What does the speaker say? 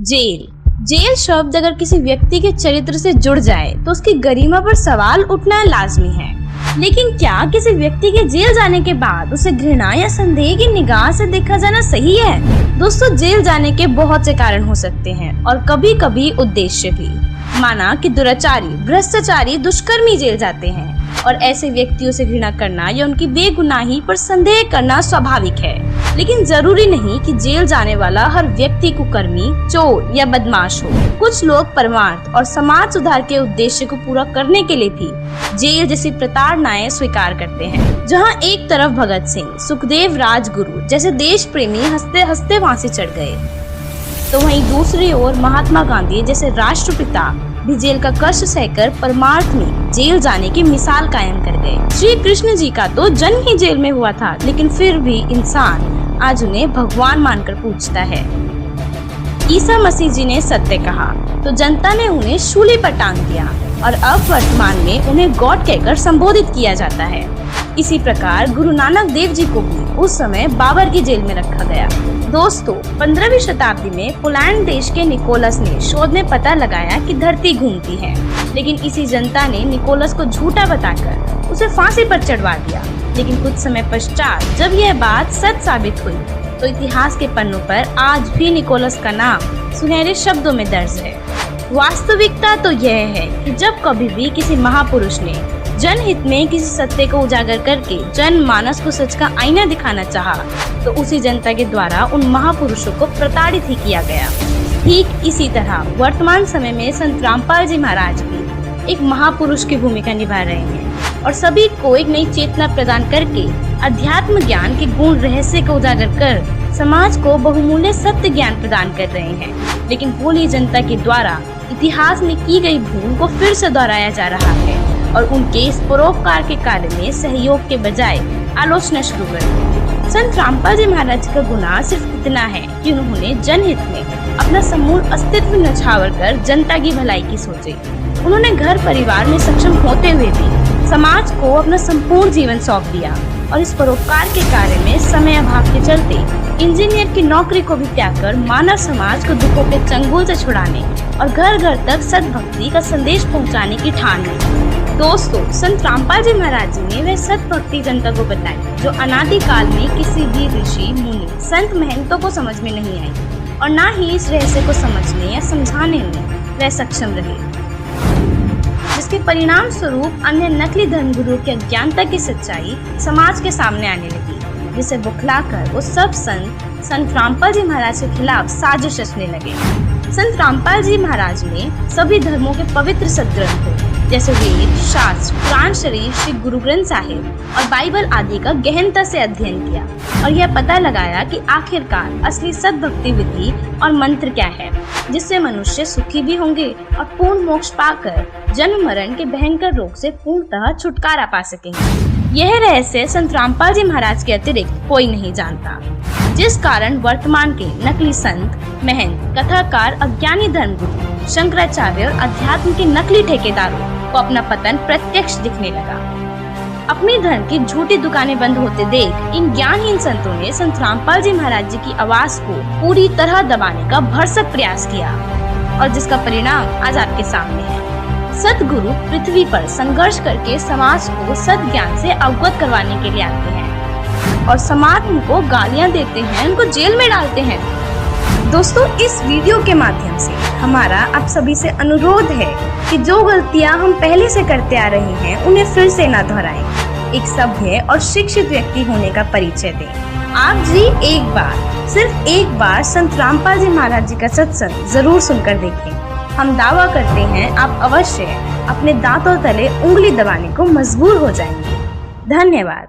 Jail. Jail शब्द अगर किसी व्यक्ति के चरित्र से जुड़ जाए तो उसकी गरिमा पर सवाल उठना लाजमी है। लेकिन क्या किसी व्यक्ति के जेल जाने के बाद उसे घृणा या संदेह की निगाह से देखा जाना सही है? दोस्तों, जेल जाने के बहुत से कारण हो सकते हैं और कभी कभी उद्देश्य भी। माना कि दुराचारी, भ्रष्टाचारी, दुष्कर्मी जेल जाते हैं और ऐसे व्यक्तियों से घृणा करना या उनकी बेगुनाही पर संदेह करना स्वाभाविक है। लेकिन जरूरी नहीं कि जेल जाने वाला हर व्यक्ति कुकर्मी, चोर या बदमाश हो। कुछ लोग परमार्थ और समाज सुधार के उद्देश्य को पूरा करने के लिए भी जेल जैसी प्रताड़नाएं स्वीकार करते हैं। जहां एक तरफ भगत सिंह, सुखदेव, राजगुरु जैसे देश प्रेमी हंसते हंसते फांसी चढ़ गए, तो वहीं दूसरी ओर महात्मा गांधी जैसे राष्ट्रपिता भी जेल का कष्ट सहकर परमार्थ में जेल जाने की मिसाल कायम कर गए। श्री कृष्ण जी का तो जन्म ही जेल में हुआ था, लेकिन फिर भी इंसान आज उन्हें भगवान मानकर पूजता है। ईसा मसीह जी ने सत्य कहा तो जनता ने उन्हें शूली पर टांग दिया और अब वर्तमान में उन्हें गॉड कहकर संबोधित किया जाता है। इसी प्रकार गुरु नानक देव जी को भी उस समय बाबर की जेल में रखा गया। दोस्तों, 15वीं शताब्दी में पोलैंड देश के निकोलस ने शोध में पता लगाया कि धरती घूमती है, लेकिन इसी जनता ने निकोलस को झूठा बताकर उसे फांसी पर चढ़वा दिया। लेकिन कुछ समय पश्चात जब यह बात सच साबित हुई तो इतिहास के पन्नों पर आज भी निकोलस का नाम सुनहरे शब्दों में दर्ज है। वास्तविकता तो यह है कि जब कभी भी किसी महापुरुष ने जनहित में किसी सत्य को उजागर करके जनमानस को सच का आईना दिखाना चाहा, तो उसी जनता के द्वारा उन महापुरुषों को प्रताड़ित ही किया गया। ठीक इसी तरह वर्तमान समय में संत रामपाल जी महाराज भी एक महापुरुष की भूमिका निभा रहे हैं और सभी को एक नई चेतना प्रदान करके अध्यात्म ज्ञान के गुण रहस्य को उजागर कर समाज को बहुमूल्य सत्य ज्ञान प्रदान कर रहे हैं। लेकिन भोली जनता के द्वारा इतिहास में की गई भूल को फिर से दोहराया जा रहा है और उनके इस परोपकार के कार्य में सहयोग के बजाय आलोचना शुरू कर दी। संत रामपाल जी महाराज का गुनाह सिर्फ इतना है कि उन्होंने जनहित में अपना समूल अस्तित्व न्यौछावर कर जनता की भलाई की सोची। उन्होंने घर परिवार में सक्षम होते हुए भी समाज को अपना संपूर्ण जीवन सौंप दिया और इस परोपकार के कार्य में समय अभाव के चलते इंजीनियर की नौकरी को भी त्याग कर मानव समाज को दुखों के चंगुल से छुड़ाने और घर घर तक सद्भक्ति का संदेश पहुंचाने की ठान ली। दोस्तों, संत रामपाल जी महाराज जी ने वह सद्भक्ति जनता को बताई जो अनादि काल में किसी भी ऋषि, मुनि, संत, महंतों को समझ में नहीं आई और न ही इस रहस्य को समझने या समझाने में वह सक्षम रहे, जिसके परिणाम स्वरूप अन्य नकली धर्मगुरुओं की अज्ञानता की सच्चाई समाज के सामने आने लगी, जिसे बुखलाकर वो सब संत रामपाल जी महाराज के खिलाफ साजिश रचने लगे। संत रामपाल जी महाराज ने सभी धर्मों के पवित्र सदग्रंथों जैसे वेद, शास्त्र, कुरान शरीफ, श्री गुरु ग्रंथ साहिब और बाइबल आदि का गहनता से अध्ययन किया और यह पता लगाया कि आखिरकार असली सद्भक्ति विधि और मंत्र क्या है, जिससे मनुष्य सुखी भी होंगे और पूर्ण मोक्ष पाकर जन्म मरण के भयंकर रोग से पूर्णतः छुटकारा पा सकेंगे। यह रहस्य संत रामपाल जी महाराज के अतिरिक्त कोई नहीं जानता, जिस कारण वर्तमान के नकली संत, महंत, कथाकार, अज्ञानी धर्मगुरु, शंकराचार्य और अध्यात्म के नकली ठेकेदारों को अपना पतन प्रत्यक्ष दिखने लगा। अपने धर्म की झूठी दुकानें बंद होते देख इन ज्ञानहीन संतों ने संत रामपाल जी महाराज जी की आवाज को पूरी तरह दबाने का भरसक प्रयास किया और जिसका परिणाम आज आपके सामने है। सतगुरु पृथ्वी पर संघर्ष करके समाज को सत ज्ञान से अवगत करवाने के लिए आते हैं और समाज उनको गालियां देते हैं, उनको जेल में डालते हैं। दोस्तों, इस वीडियो के माध्यम से हमारा आप सभी से अनुरोध है कि जो गलतियां हम पहले से करते आ रहे हैं उन्हें फिर से न दोहराएं। एक सभ्य और शिक्षित व्यक्ति होने का परिचय दें। आप जी सिर्फ एक बार संत रामपाल जी महाराज जी का सत्संग जरूर सुनकर देखें। हम दावा करते हैं आप अवश्य अपने दांतों तले उंगली दबाने को मजबूर हो जाएंगे। धन्यवाद।